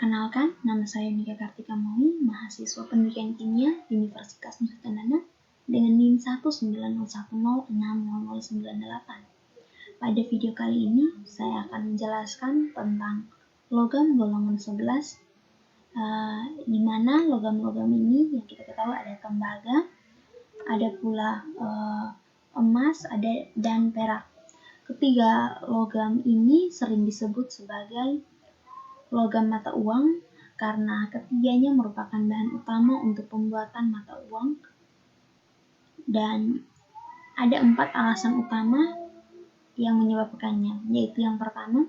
Perkenalkan, nama saya Nika Kartika Maui, mahasiswa pendidikan kimia Universitas Nusa Tenggara dengan NIM 190106098. Pada video kali ini, saya akan menjelaskan tentang logam golongan 11, di mana logam-logam ini yang kita ketahui ada tembaga, ada pula emas, dan perak. Ketiga logam ini sering disebut sebagai logam mata uang karena ketiganya merupakan bahan utama untuk pembuatan mata uang, dan ada 4 alasan utama yang menyebabkannya, yaitu yang pertama,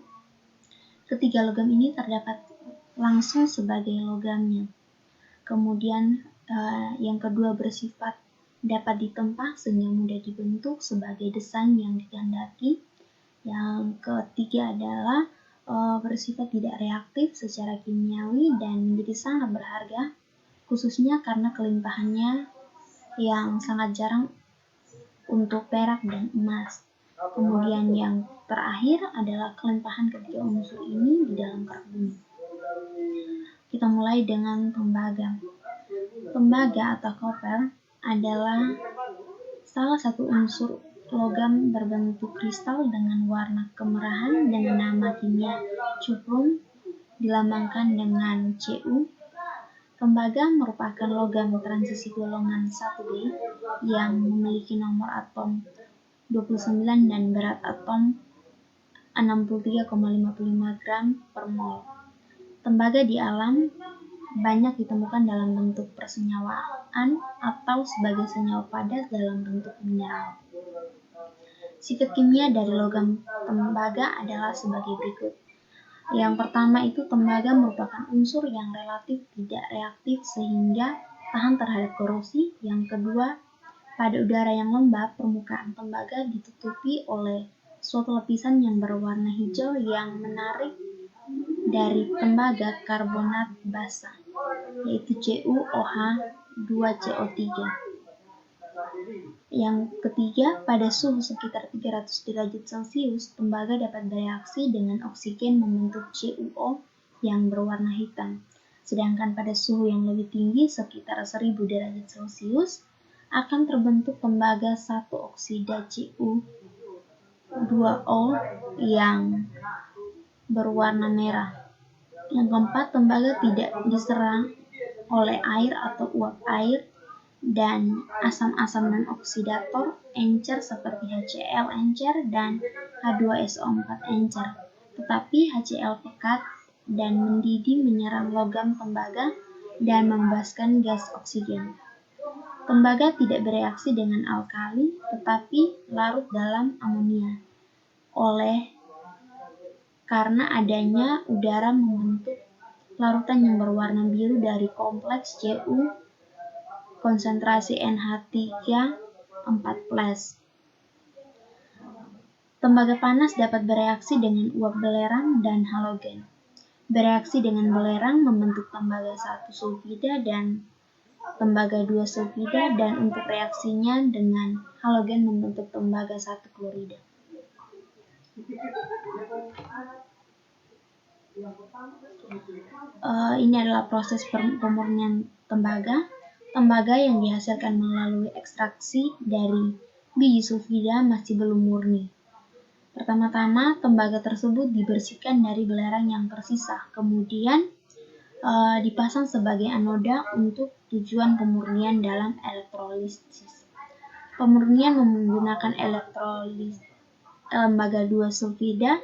ketiga logam ini terdapat langsung sebagai logamnya. Kemudian yang kedua bersifat dapat ditempa sehingga mudah dibentuk sebagai desain yang dikehendaki. Yang ketiga adalah bersifat tidak reaktif secara kimiawi dan menjadi sangat berharga, khususnya karena kelimpahannya yang sangat jarang untuk perak dan emas. Kemudian yang terakhir adalah kelimpahan ketiga unsur ini di dalam kerak bumi. Kita mulai dengan tembaga. Tembaga atau koper adalah salah satu unsur logam berbentuk kristal dengan warna kemerahan dengan nama kimia cuprum, dilambangkan dengan Cu. Tembaga merupakan logam transisi golongan 1B yang memiliki nomor atom 29 dan berat atom 63,55 gram per mol. Tembaga di alam banyak ditemukan dalam bentuk persenyawaan atau sebagai senyawa padat dalam bentuk mineral. Sifat kimia dari logam tembaga adalah sebagai berikut. Yang pertama itu tembaga merupakan unsur yang relatif tidak reaktif sehingga tahan terhadap korosi. Yang kedua, pada udara yang lembab, permukaan tembaga ditutupi oleh suatu lapisan yang berwarna hijau yang menarik dari tembaga karbonat basa, yaitu CuOH2CO3. Yang ketiga, pada suhu sekitar 300 derajat Celcius, tembaga dapat bereaksi dengan oksigen membentuk CuO yang berwarna hitam. Sedangkan pada suhu yang lebih tinggi sekitar 1000 derajat Celcius, akan terbentuk tembaga 1 oksida Cu2O yang berwarna merah. Yang keempat, tembaga tidak diserang oleh air atau uap air dan asam-asam non-oksidator encer seperti HCl encer dan H2SO4 encer, tetapi HCl pekat dan mendidih menyerang logam tembaga dan membebaskan gas oksigen. Tembaga tidak bereaksi dengan alkali tetapi larut dalam amonia karena adanya udara membentuk larutan yang berwarna biru dari kompleks Cu konsentrasi NH3 4+. Tembaga panas dapat bereaksi dengan uap belerang dan halogen. Bereaksi dengan belerang membentuk tembaga 1 sulfida dan tembaga 2 sulfida, dan untuk reaksinya dengan halogen membentuk tembaga 1 klorida. Ini adalah proses pemurnian tembaga. Tembaga yang dihasilkan melalui ekstraksi dari biji sulfida masih belum murni. Pertama-tama, tembaga tersebut dibersihkan dari belerang yang tersisa, kemudian dipasang sebagai anoda untuk tujuan pemurnian dalam elektrolisis. Pemurnian menggunakan elektrolis tembaga 2 sulfida,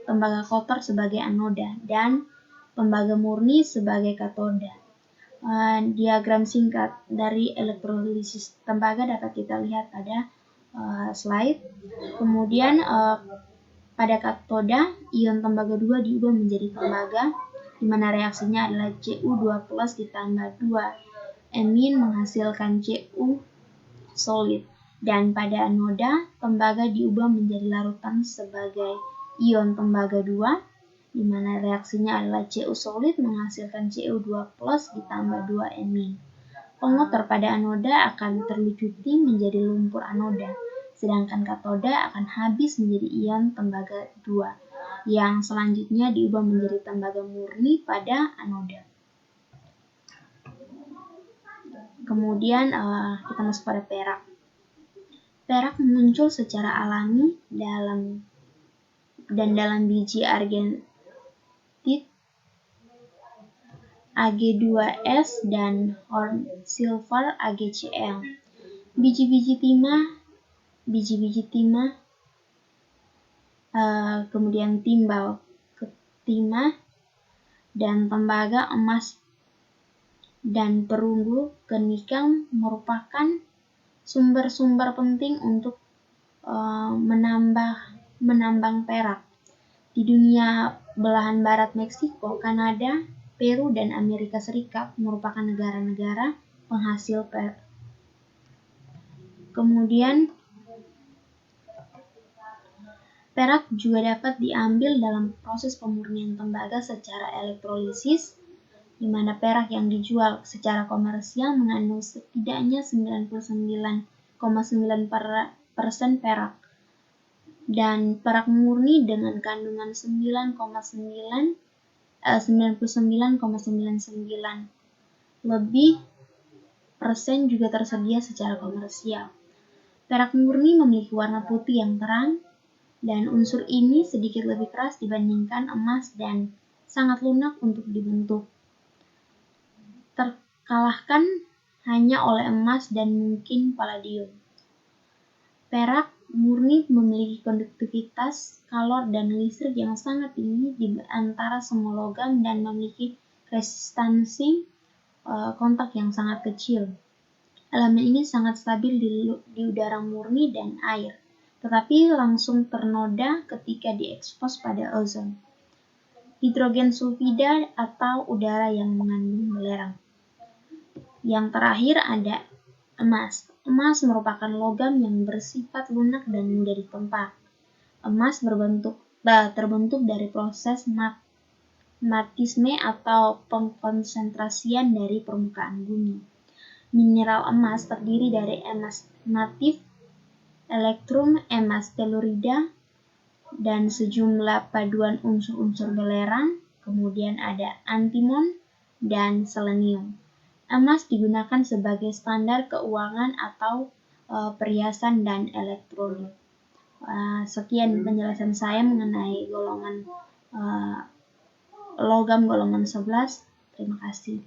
tembaga kotor sebagai anoda, dan tembaga murni sebagai katoda. Diagram singkat dari elektrolisis tembaga dapat kita lihat pada slide. Kemudian pada katoda, ion tembaga 2 diubah menjadi tembaga, di mana reaksinya adalah Cu2+ ditambah 2 emin menghasilkan Cu solid. Dan pada anoda, tembaga diubah menjadi larutan sebagai ion tembaga 2, di mana reaksinya adalah Cu solid menghasilkan Cu2+ ditambah 2 emin. Pengotor pada anoda akan terlucuti menjadi lumpur anoda, sedangkan katoda akan habis menjadi ion tembaga 2. yang selanjutnya diubah menjadi tembaga murni pada anoda. Kemudian kita masuk pada perak. Perak muncul secara alami dalam biji argentit Ag2S dan horn silver AgCl. Biji-biji timah, kemudian timbal timah dan tembaga emas dan perunggu ke nikel merupakan sumber-sumber penting untuk menambang perak. Di dunia belahan barat Meksiko, Kanada, Peru, dan Amerika Serikat merupakan negara-negara penghasil perak. Kemudian, perak juga dapat diambil dalam proses pemurnian tembaga secara elektrolisis, di mana perak yang dijual secara komersial mengandung setidaknya 99,9% perak, dan perak murni dengan kandungan 99,99 lebih persen juga tersedia secara komersial. Perak murni memiliki warna putih yang terang, dan unsur ini sedikit lebih keras dibandingkan emas dan sangat lunak untuk dibentuk. Terkalahkan hanya oleh emas dan mungkin palladium. Perak murni memiliki konduktivitas kalor dan listrik yang sangat tinggi di antara semua logam dan memiliki resistansi kontak yang sangat kecil. Elemen ini sangat stabil di udara murni dan air, tetapi langsung ternoda ketika diekspos pada ozon, hidrogen sulfida, atau udara yang mengandung belerang. Yang terakhir ada emas. Emas merupakan logam yang bersifat lunak dan mudah ditempa. Emas terbentuk dari proses magmatisme atau pengkonsentrasian dari permukaan bumi. Mineral emas terdiri dari emas natif, elektrum emas tellurida, dan sejumlah paduan unsur-unsur belerang, kemudian ada antimon dan selenium. Emas digunakan sebagai standar keuangan atau perhiasan dan elektronik. Sekian penjelasan saya mengenai golongan logam golongan 11. Terima kasih.